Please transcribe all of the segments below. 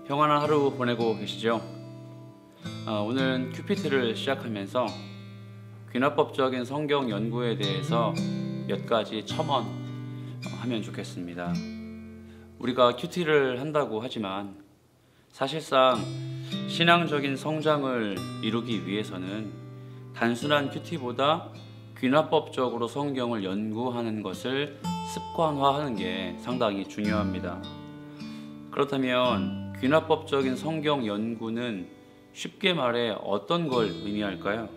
평안한 하루 보내고 계시죠? 오늘은 큐피트를 시작하면서 귀납법적인 성경 연구에 대해서 몇 가지 첨언하면 좋겠습니다. 우리가 큐티를 한다고 하지만 사실상 신앙적인 성장을 이루기 위해서는 단순한 큐티보다 귀납법적으로 성경을 연구하는 것을 습관화하는 게 상당히 중요합니다. 그렇다면 귀납법적인 성경 연구는 쉽게 말해 어떤 걸 의미할까요?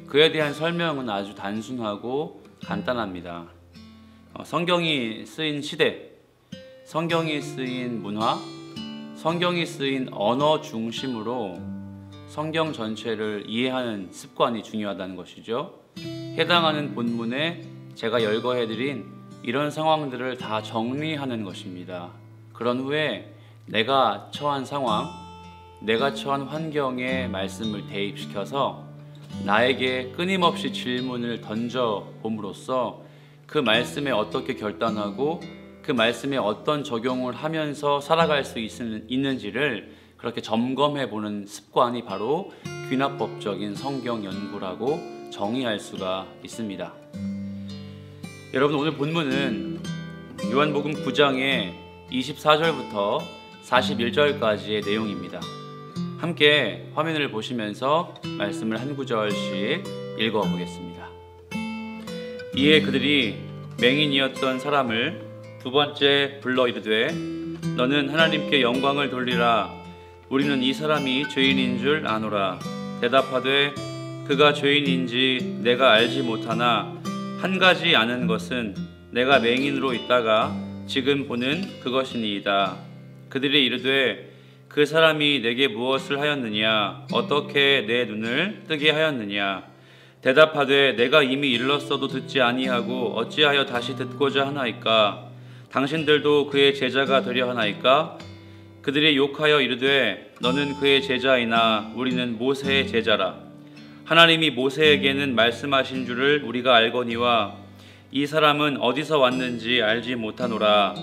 그에 대한 설명은 아주 단순하고 간단합니다. 성경이 쓰인 시대, 성경이 쓰인 문화, 성경이 쓰인 언어 중심으로 성경 전체를 이해하는 습관이 중요하다는 것이죠. 해당하는 본문에 제가 열거해드린 이런 상황들을 다 정리하는 것입니다. 그런 후에 내가 처한 상황, 내가 처한 환경에 말씀을 대입시켜서 나에게 끊임없이 질문을 던져봄으로써 그 말씀에 어떻게 결단하고 그 말씀에 어떤 적용을 하면서 살아갈 수 있는지를 그렇게 점검해 보는 습관이 바로 귀납법적인 성경 연구라고 정의할 수가 있습니다. 여러분, 오늘 본문은 요한복음 9장의 24절부터 41절까지의 내용입니다. 함께 화면을 보시면서 말씀을 한 구절씩 읽어보겠습니다. 이에 그들이 맹인이었던 사람을 두 번째 불러 이르되 너는 하나님께 영광을 돌리라. 우리는 이 사람이 죄인인 줄 아노라. 대답하되 그가 죄인인지 내가 알지 못하나 한 가지 아는 것은 내가 맹인으로 있다가 지금 보는 그것이니이다. 그들이 이르되 그 사람이 내게 무엇을 하였느냐? 어떻게 내 눈을 뜨게 하였느냐? 대답하되 내가 이미 일렀어도 듣지 아니하고 어찌하여 다시 듣고자 하나이까? 당신들도 그의 제자가 되려 하나이까? 그들이 욕하여 이르되 너는 그의 제자이나 우리는 모세의 제자라. 하나님이 모세에게는 말씀하신 줄을 우리가 알거니와 이 사람은 어디서 왔는지 알지 못하노라.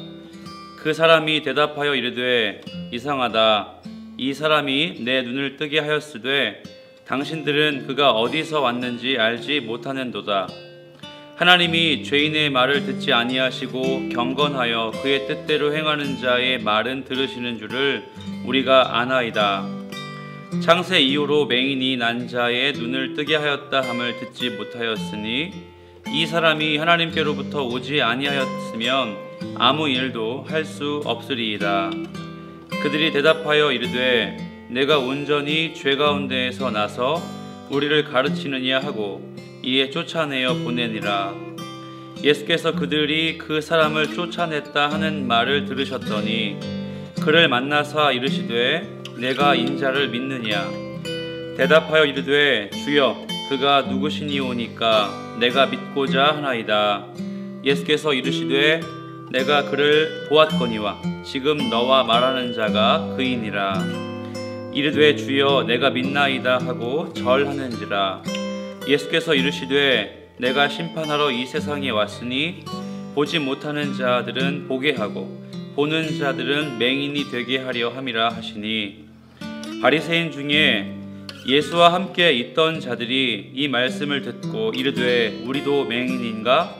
그 사람이 대답하여 이르되 이상하다. 이 사람이 내 눈을 뜨게 하였으되 당신들은 그가 어디서 왔는지 알지 못하는도다. 하나님이 죄인의 말을 듣지 아니하시고 경건하여 그의 뜻대로 행하는 자의 말은 들으시는 줄을 우리가 아나이다. 창세 이후로 맹인이 난 자의 눈을 뜨게 하였다 함을 듣지 못하였으니 이 사람이 하나님께로부터 오지 아니하였으면 아무 일도 할 수 없으리이다. 그들이 대답하여 이르되 내가 온전히 죄 가운데에서 나서 우리를 가르치느냐 하고 이에 쫓아내어 보내니라. 예수께서 그들이 그 사람을 쫓아냈다 하는 말을 들으셨더니 그를 만나사 이르시되 내가 인자를 믿느냐? 대답하여 이르되 주여 그가 누구시니오니까 내가 믿고자 하나이다. 예수께서 이르시되 내가 그를 보았거니와 지금 너와 말하는 자가 그이니라. 이르되 주여 내가 믿나이다 하고 절하는지라. 예수께서 이르시되 내가 심판하러 이 세상에 왔으니 보지 못하는 자들은 보게 하고 보는 자들은 맹인이 되게 하려 함이라 하시니 바리새인 중에 예수와 함께 있던 자들이 이 말씀을 듣고 이르되 우리도 맹인인가?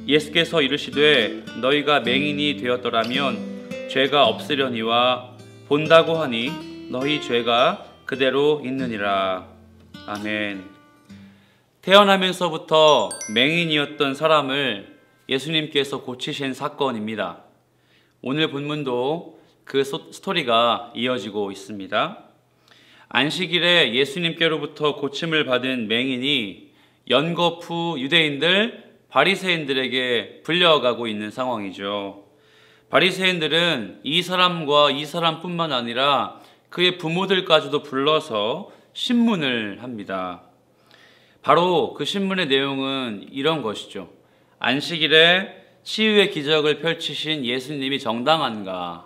예수께서 이르시되 너희가 맹인이 되었더라면 죄가 없으려니와 본다고 하니 너희 죄가 그대로 있느니라. 아멘. 태어나면서부터 맹인이었던 사람을 예수님께서 고치신 사건입니다. 오늘 본문도 그 스토리가 이어지고 있습니다. 안식일에 예수님께로부터 고침을 받은 맹인이 연거푸 유대인들 바리새인들에게 불려가고 있는 상황이죠. 바리새인들은 이 사람과 이 사람뿐만 아니라 그의 부모들까지도 불러서 신문을 합니다. 바로 그 신문의 내용은 이런 것이죠. 안식일에 치유의 기적을 펼치신 예수님이 정당한가?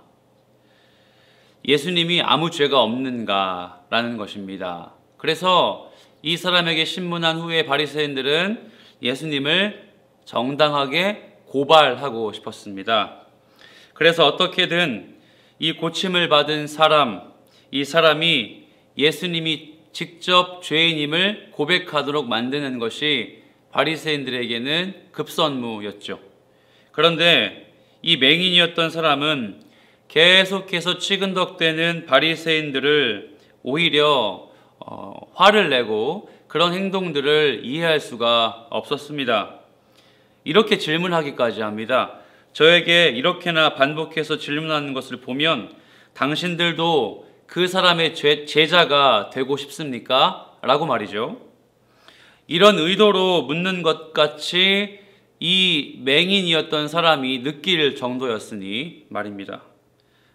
예수님이 아무 죄가 없는가? 라는 것입니다. 그래서 이 사람에게 신문한 후에 바리새인들은 예수님을 정당하게 고발하고 싶었습니다. 그래서 어떻게든 이 고침을 받은 사람, 이 사람이 예수님이 직접 죄인임을 고백하도록 만드는 것이 바리새인들에게는 급선무였죠. 그런데 이 맹인이었던 사람은 계속해서 치근덕대는 바리새인들을 오히려 화를 내고 그런 행동들을 이해할 수가 없었습니다. 이렇게 질문하기까지 합니다. 저에게 이렇게나 반복해서 질문하는 것을 보면 당신들도 그 사람의 제자가 되고 싶습니까? 라고 말이죠. 이런 의도로 묻는 것 같이 이 맹인이었던 사람이 느낄 정도였으니 말입니다.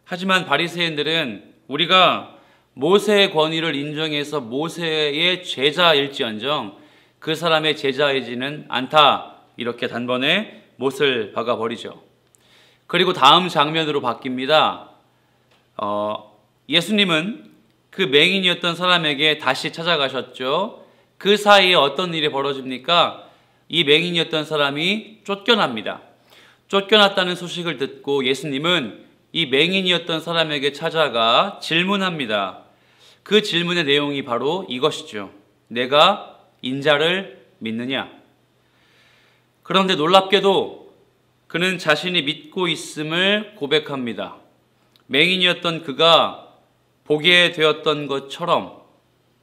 하지만 바리새인들은 우리가 모세의 권위를 인정해서 모세의 제자일지언정 그 사람의 제자이지는 않다, 이렇게 단번에 못을 박아버리죠. 그리고 다음 장면으로 바뀝니다. 예수님은 그 맹인이었던 사람에게 다시 찾아가셨죠. 그 사이에 어떤 일이 벌어집니까? 이 맹인이었던 사람이 쫓겨납니다. 쫓겨났다는 소식을 듣고 예수님은 이 맹인이었던 사람에게 찾아가 질문합니다. 그 질문의 내용이 바로 이것이죠. 내가 인자를 믿느냐? 그런데 놀랍게도 그는 자신이 믿고 있음을 고백합니다. 맹인이었던 그가 보게 되었던 것처럼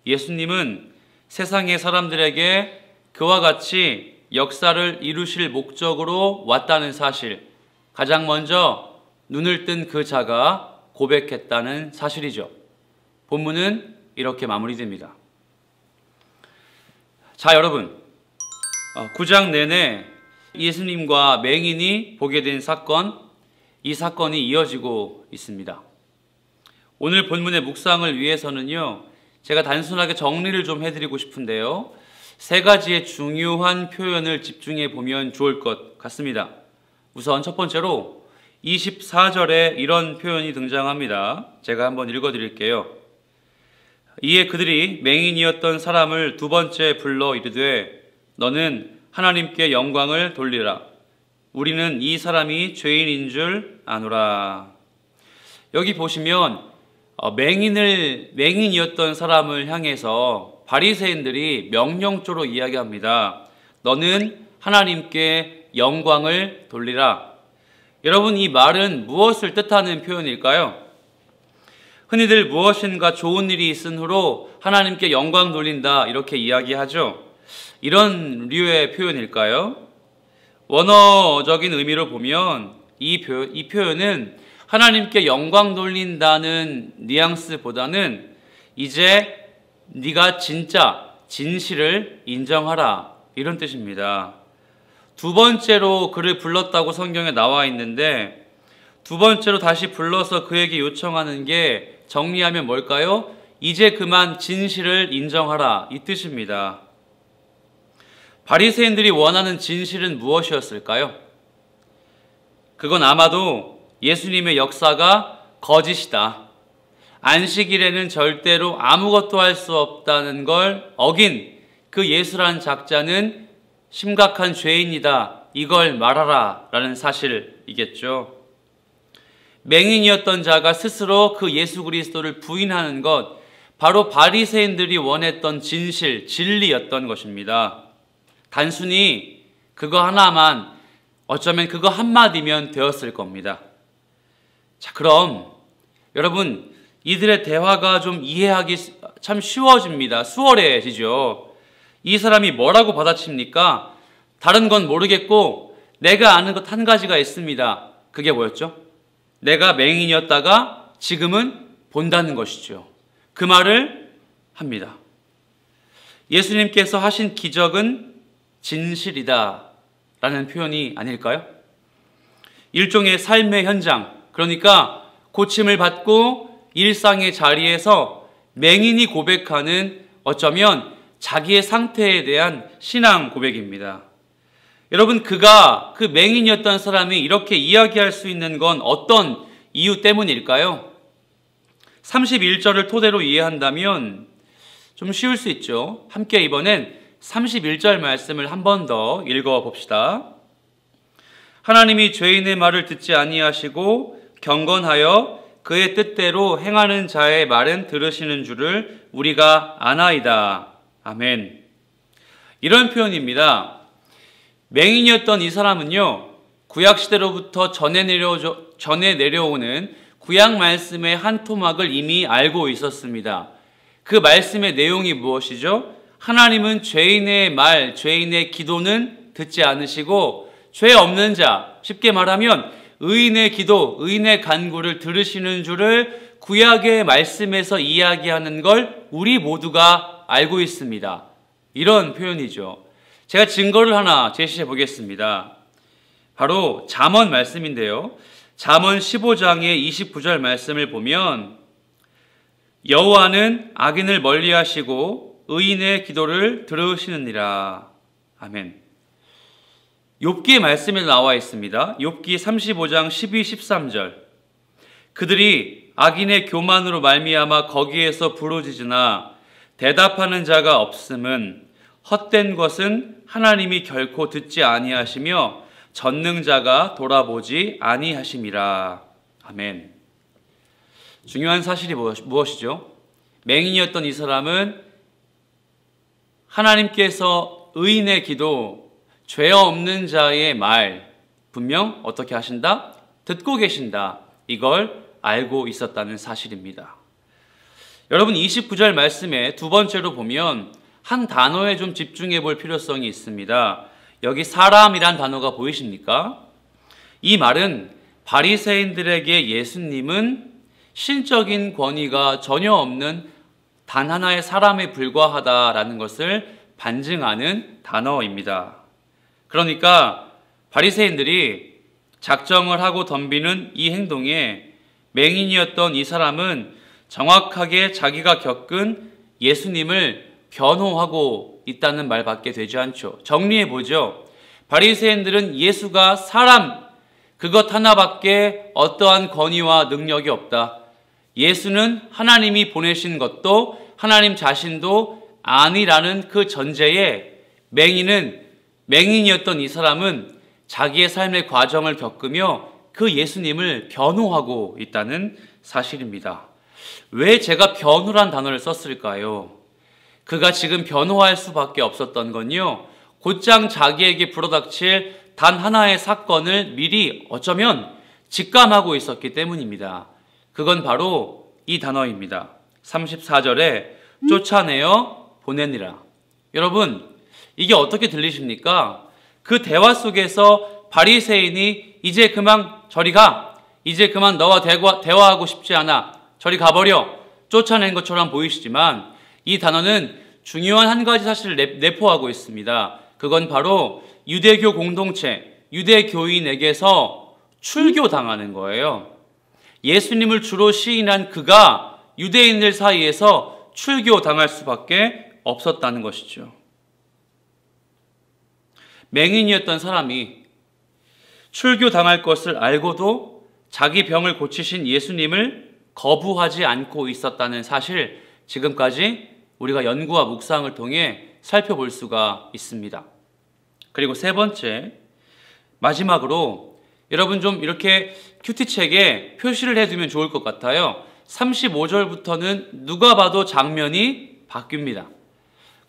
예수님은 세상의 사람들에게 그와 같이 역사를 이루실 목적으로 왔다는 사실, 가장 먼저 눈을 뜬 그 자가 고백했다는 사실이죠. 본문은 이렇게 마무리됩니다. 자, 여러분, 9장 내내 예수님과 맹인이 보게 된 사건, 이 사건이 이어지고 있습니다. 오늘 본문의 묵상을 위해서는요, 제가 단순하게 정리를 좀 해드리고 싶은데요, 세 가지의 중요한 표현을 집중해 보면 좋을 것 같습니다. 우선 첫 번째로 24절에 이런 표현이 등장합니다. 제가 한번 읽어드릴게요. 이에 그들이 맹인이었던 사람을 두 번째 불러 이르되 너는 하나님께 영광을 돌리라. 우리는 이 사람이 죄인인 줄 아노라. 여기 보시면 맹인이었던 사람을 향해서 바리새인들이 명령조로 이야기합니다. 너는 하나님께 영광을 돌리라. 여러분, 이 말은 무엇을 뜻하는 표현일까요? 흔히들 무엇인가 좋은 일이 있은 후로 하나님께 영광 돌린다, 이렇게 이야기하죠. 이런 류의 표현일까요? 원어적인 의미로 보면 이 표현은 하나님께 영광 돌린다는 뉘앙스보다는 이제 네가 진짜 진실을 인정하라, 이런 뜻입니다. 두 번째로 그를 불렀다고 성경에 나와 있는데 두 번째로 다시 불러서 그에게 요청하는 게 정리하면 뭘까요? 이제 그만 진실을 인정하라, 이 뜻입니다. 바리새인들이 원하는 진실은 무엇이었을까요? 그건 아마도 예수님의 역사가 거짓이다, 안식일에는 절대로 아무것도 할 수 없다는 걸 어긴 그 예수라는 작자는 심각한 죄인이다, 이걸 말하라 라는 사실이겠죠. 맹인이었던 자가 스스로 그 예수 그리스도를 부인하는 것, 바로 바리새인들이 원했던 진실, 진리였던 것입니다. 단순히 그거 하나만, 어쩌면 그거 한마디면 되었을 겁니다. 자, 그럼 여러분, 이들의 대화가 좀 이해하기 참 쉬워집니다. 수월해지죠. 이 사람이 뭐라고 받아칩니까? 다른 건 모르겠고 내가 아는 것 한 가지가 있습니다. 그게 뭐였죠? 내가 맹인이었다가 지금은 본다는 것이죠. 그 말을 합니다. 예수님께서 하신 기적은 진실이다 라는 표현이 아닐까요? 일종의 삶의 현장, 그러니까 고침을 받고 일상의 자리에서 맹인이 고백하는, 어쩌면 자기의 상태에 대한 신앙 고백입니다. 여러분, 그가 그 맹인이었던 사람이 이렇게 이야기할 수 있는 건 어떤 이유 때문일까요? 31절을 토대로 이해한다면 좀 쉬울 수 있죠. 함께 이번엔 31절 말씀을 한 번 더 읽어봅시다. 하나님이 죄인의 말을 듣지 아니하시고 경건하여 그의 뜻대로 행하는 자의 말은 들으시는 줄을 우리가 아나이다. 아멘. 이런 표현입니다. 맹인이었던 이 사람은요, 구약시대로부터 전해 내려오는 구약 말씀의 한 토막을 이미 알고 있었습니다. 그 말씀의 내용이 무엇이죠? 하나님은 죄인의 말, 죄인의 기도는 듣지 않으시고 죄 없는 자, 쉽게 말하면 의인의 기도, 의인의 간구를 들으시는 줄을 구약의 말씀에서 이야기하는 걸 우리 모두가 알고 있습니다. 이런 표현이죠. 제가 증거를 하나 제시해 보겠습니다. 바로 잠언 말씀인데요. 잠언 15장의 29절 말씀을 보면 여호와는 악인을 멀리하시고 의인의 기도를 들으시느니라. 아멘. 욥기의 말씀에 나와 있습니다. 욥기 35장 12, 13절. 그들이 악인의 교만으로 말미암아 거기에서 부르짖으나 대답하는 자가 없음은 헛된 것은 하나님이 결코 듣지 아니하시며 전능자가 돌아보지 아니하심이라. 아멘. 중요한 사실이 무엇이죠? 맹인이었던 이 사람은 하나님께서 의인의 기도, 죄 없는 자의 말 분명 어떻게 하신다? 듣고 계신다. 이걸 알고 있었다는 사실입니다. 여러분 29절 말씀에 두 번째로 보면 한 단어에 좀 집중해 볼 필요성이 있습니다. 여기 사람이란 단어가 보이십니까? 이 말은 바리새인들에게 예수님은 신적인 권위가 전혀 없는 단 하나의 사람에 불과하다라는 것을 반증하는 단어입니다. 그러니까 바리새인들이 작정을 하고 덤비는 이 행동에 맹인이었던 이 사람은 정확하게 자기가 겪은 예수님을 변호하고 있다는 말밖에 되지 않죠. 정리해 보죠. 바리새인들은 예수가 사람 그것 하나밖에 어떠한 권위와 능력이 없다. 예수는 하나님이 보내신 것도 하나님 자신도 아니라는 그 전제에 맹인이었던 이 사람은 자기의 삶의 과정을 겪으며 그 예수님을 변호하고 있다는 사실입니다. 왜 제가 변호란 단어를 썼을까요? 그가 지금 변호할 수밖에 없었던 건요, 곧장 자기에게 불어닥칠 단 하나의 사건을 미리 어쩌면 직감하고 있었기 때문입니다. 그건 바로 이 단어입니다. 34절에 쫓아내어 보내니라. 여러분, 이게 어떻게 들리십니까? 그 대화 속에서 바리새인이 이제 그만 저리 가. 이제 그만 너와 대화하고 싶지 않아. 저리 가버려. 쫓아낸 것처럼 보이시지만 이 단어는 중요한 한 가지 사실을 내포하고 있습니다. 그건 바로 유대교 공동체, 유대교인에게서 출교당하는 거예요. 예수님을 주로 시인한 그가 유대인들 사이에서 출교당할 수밖에 없었다는 것이죠. 맹인이었던 사람이 출교당할 것을 알고도 자기 병을 고치신 예수님을 거부하지 않고 있었다는 사실, 지금까지 우리가 연구와 묵상을 통해 살펴볼 수가 있습니다. 그리고 세 번째, 마지막으로 여러분 좀 이렇게 큐티책에 표시를 해두면 좋을 것 같아요. 35절부터는 누가 봐도 장면이 바뀝니다.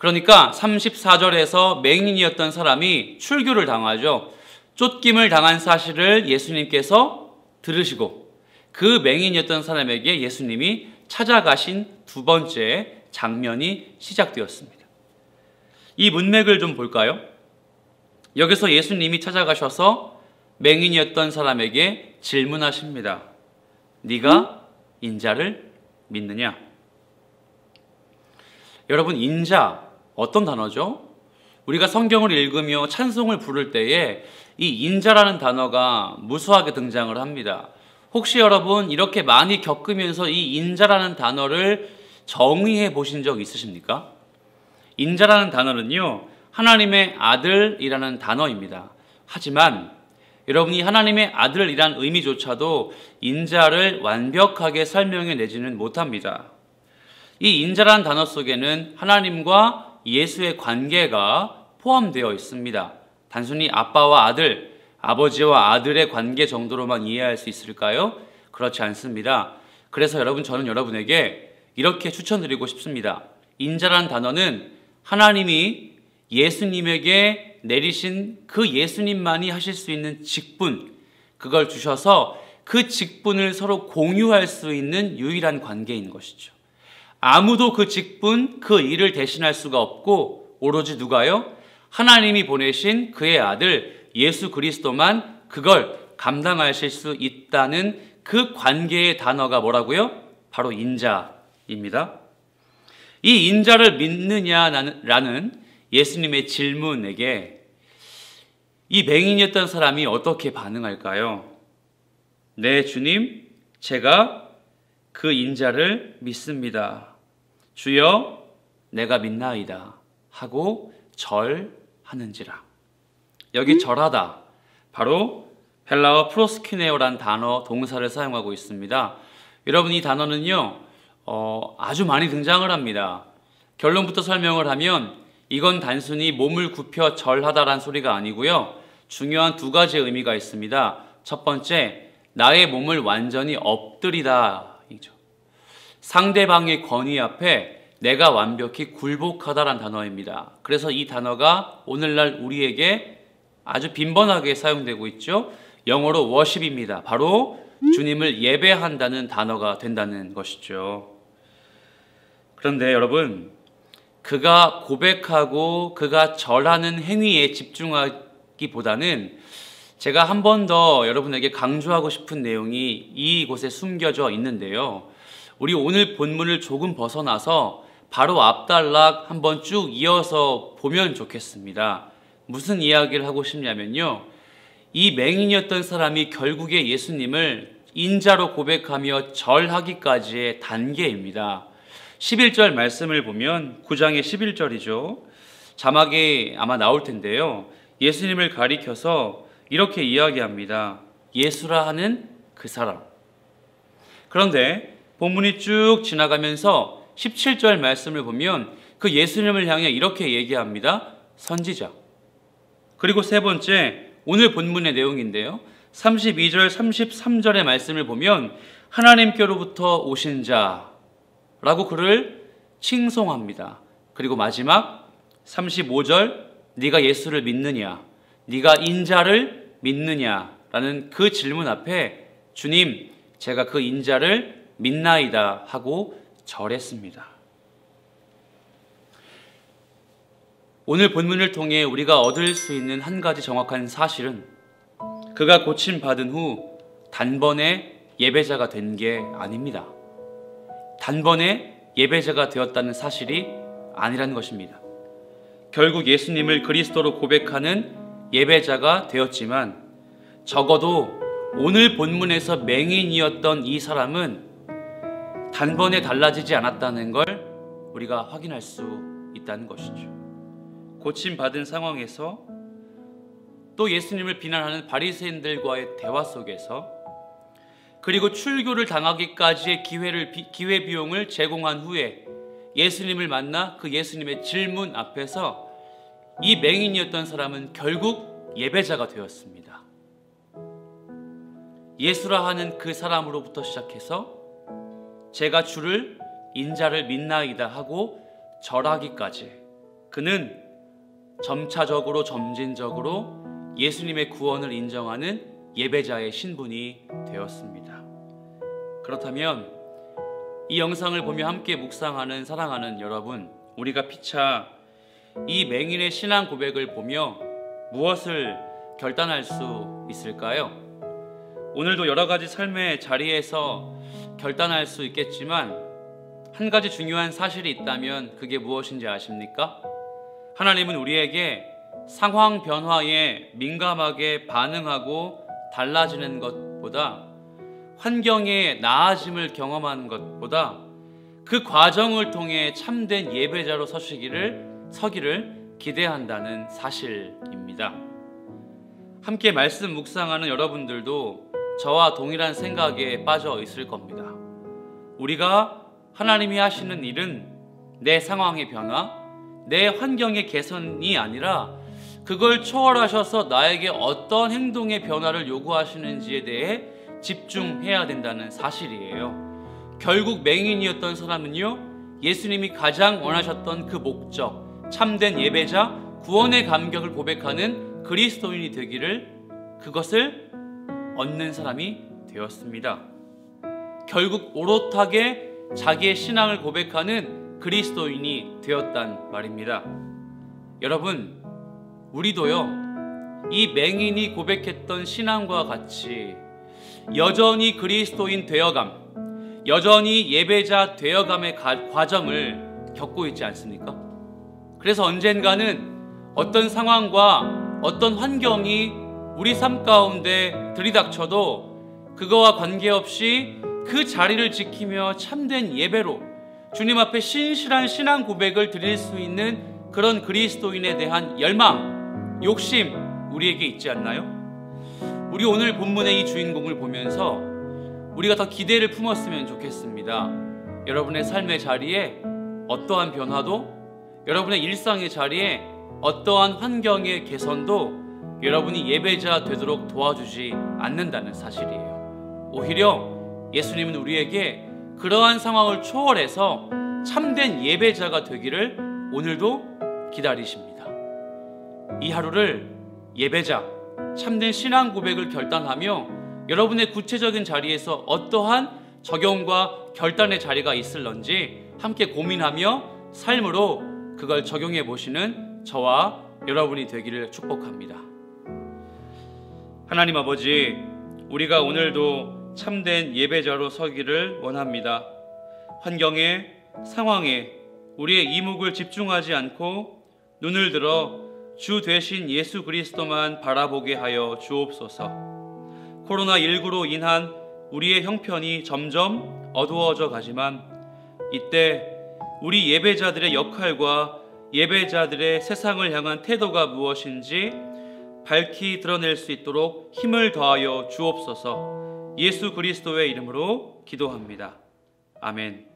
그러니까 34절에서 맹인이었던 사람이 출교를 당하죠. 쫓김을 당한 사실을 예수님께서 들으시고 그 맹인이었던 사람에게 예수님이 찾아가신 두 번째 장면이 시작되었습니다. 이 문맥을 좀 볼까요? 여기서 예수님이 찾아가셔서 맹인이었던 사람에게 질문하십니다. 네가 인자를 믿느냐? 여러분, 인자 어떤 단어죠? 우리가 성경을 읽으며 찬송을 부를 때에 이 인자라는 단어가 무수하게 등장을 합니다. 혹시 여러분 이렇게 많이 겪으면서 이 인자라는 단어를 정의해 보신 적 있으십니까? 인자라는 단어는요, 하나님의 아들이라는 단어입니다. 하지만 여러분이 하나님의 아들이란 의미조차도 인자를 완벽하게 설명해 내지는 못합니다. 이 인자라는 단어 속에는 하나님과 예수의 관계가 포함되어 있습니다. 단순히 아빠와 아들, 아버지와 아들의 관계 정도로만 이해할 수 있을까요? 그렇지 않습니다. 그래서 저는 여러분에게 이렇게 추천드리고 싶습니다. 인자란 단어는 하나님이 예수님에게 내리신 그 예수님만이 하실 수 있는 직분, 그걸 주셔서 그 직분을 서로 공유할 수 있는 유일한 관계인 것이죠. 아무도 그 직분, 그 일을 대신할 수가 없고 오로지 누가요? 하나님이 보내신 그의 아들 예수 그리스도만 그걸 감당하실 수 있다는 그 관계의 단어가 뭐라고요? 바로 인자입니다. 이 인자를 믿느냐라는 예수님의 질문에게 이 맹인이었던 사람이 어떻게 반응할까요? 네, 주님, 제가 그 인자를 믿습니다. 주여, 내가 믿나이다 하고 절하는지라. 여기 절하다, 바로 헬라어 프로스키네오란 단어, 동사를 사용하고 있습니다. 여러분, 이 단어는요 아주 많이 등장을 합니다. 결론부터 설명을 하면 이건 단순히 몸을 굽혀 절하다란 소리가 아니고요, 중요한 두 가지 의미가 있습니다. 첫 번째, 나의 몸을 완전히 엎드리다 이죠. 상대방의 권위 앞에 내가 완벽히 굴복하다란 단어입니다. 그래서 이 단어가 오늘날 우리에게 아주 빈번하게 사용되고 있죠. 영어로 worship입니다. 바로 주님을 예배한다는 단어가 된다는 것이죠. 그런데 여러분, 그가 고백하고 그가 절하는 행위에 집중하기보다는 제가 한 번 더 여러분에게 강조하고 싶은 내용이 이곳에 숨겨져 있는데요. 우리 오늘 본문을 조금 벗어나서 바로 앞단락 한번 쭉 이어서 보면 좋겠습니다. 무슨 이야기를 하고 싶냐면요, 이 맹인이었던 사람이 결국에 예수님을 인자로 고백하며 절하기까지의 단계입니다. 11절 말씀을 보면 9장의 11절이죠. 자막에 아마 나올 텐데요, 예수님을 가리켜서 이렇게 이야기합니다. 예수라 하는 그 사람. 그런데 본문이 쭉 지나가면서 17절 말씀을 보면 그 예수님을 향해 이렇게 얘기합니다. 선지자. 그리고 세 번째, 오늘 본문의 내용인데요, 32절 33절의 말씀을 보면 하나님께로부터 오신 자라고 그를 칭송합니다. 그리고 마지막 35절, 네가 예수를 믿느냐, 네가 인자를 믿느냐라는 그 질문 앞에 주님, 제가 그 인자를 믿나이다 하고 절했습니다. 오늘 본문을 통해 우리가 얻을 수 있는 한 가지 정확한 사실은 그가 고침받은 후 단번에 예배자가 된 게 아닙니다. 단번에 예배자가 되었다는 사실이 아니라는 것입니다. 결국 예수님을 그리스도로 고백하는 예배자가 되었지만 적어도 오늘 본문에서 맹인이었던 이 사람은 단번에 달라지지 않았다는 걸 우리가 확인할 수 있다는 것이죠. 고침받은 상황에서 또 예수님을 비난하는 바리새인들과의 대화 속에서, 그리고 출교를 당하기까지의 기회 비용을 제공한 후에 예수님을 만나 그 예수님의 질문 앞에서 이 맹인이었던 사람은 결국 예배자가 되었습니다. 예수라 하는 그 사람으로부터 시작해서 제가 주를 인자를 믿나이다 하고 절하기까지 그는 점차적으로 점진적으로 예수님의 구원을 인정하는 예배자의 신분이 되었습니다. 그렇다면 이 영상을 보며 함께 묵상하는 사랑하는 여러분, 우리가 피차 이 맹인의 신앙 고백을 보며 무엇을 결단할 수 있을까요? 오늘도 여러 가지 삶의 자리에서 결단할 수 있겠지만 한 가지 중요한 사실이 있다면 그게 무엇인지 아십니까? 하나님은 우리에게 상황 변화에 민감하게 반응하고 달라지는 것보다, 환경의 나아짐을 경험하는 것보다 그 과정을 통해 참된 예배자로 서기를 기대한다는 사실입니다. 함께 말씀 묵상하는 여러분들도 저와 동일한 생각에 빠져 있을 겁니다. 우리가 하나님이 하시는 일은 내 상황의 변화, 내 환경의 개선이 아니라 그걸 초월하셔서 나에게 어떤 행동의 변화를 요구하시는지에 대해 집중해야 된다는 사실이에요. 결국 맹인이었던 사람은요, 예수님이 가장 원하셨던 그 목적, 참된 예배자, 구원의 감격을 고백하는 그리스도인이 되기를, 그것을 얻는 사람이 되었습니다. 결국 오롯하게 자기의 신앙을 고백하는 그리스도인이 되었단 말입니다. 여러분, 우리도요, 이 맹인이 고백했던 신앙과 같이 여전히 그리스도인 되어감, 여전히 예배자 되어감의 과정을 겪고 있지 않습니까? 그래서 언젠가는 어떤 상황과 어떤 환경이 우리 삶 가운데 들이닥쳐도 그거와 관계없이 그 자리를 지키며 참된 예배로 주님 앞에 신실한 신앙 고백을 드릴 수 있는 그런 그리스도인에 대한 열망, 욕심 우리에게 있지 않나요? 우리 오늘 본문의 이 주인공을 보면서 우리가 더 기대를 품었으면 좋겠습니다. 여러분의 삶의 자리에 어떠한 변화도, 여러분의 일상의 자리에 어떠한 환경의 개선도 여러분이 예배자 되도록 도와주지 않는다는 사실이에요. 오히려 예수님은 우리에게 그러한 상황을 초월해서 참된 예배자가 되기를 오늘도 기다리십니다. 이 하루를 예배자, 참된 신앙 고백을 결단하며 여러분의 구체적인 자리에서 어떠한 적용과 결단의 자리가 있을런지 함께 고민하며 삶으로 그걸 적용해 보시는 저와 여러분이 되기를 축복합니다. 하나님 아버지, 우리가 오늘도 참된 예배자로 서기를 원합니다. 환경에, 상황에 우리의 이목을 집중하지 않고 눈을 들어 주 되신 예수 그리스도만 바라보게 하여 주옵소서. 코로나19로 인한 우리의 형편이 점점 어두워져 가지만 이때 우리 예배자들의 역할과 예배자들의 세상을 향한 태도가 무엇인지 밝히 드러낼 수 있도록 힘을 더하여 주옵소서. 예수 그리스도의 이름으로 기도합니다. 아멘.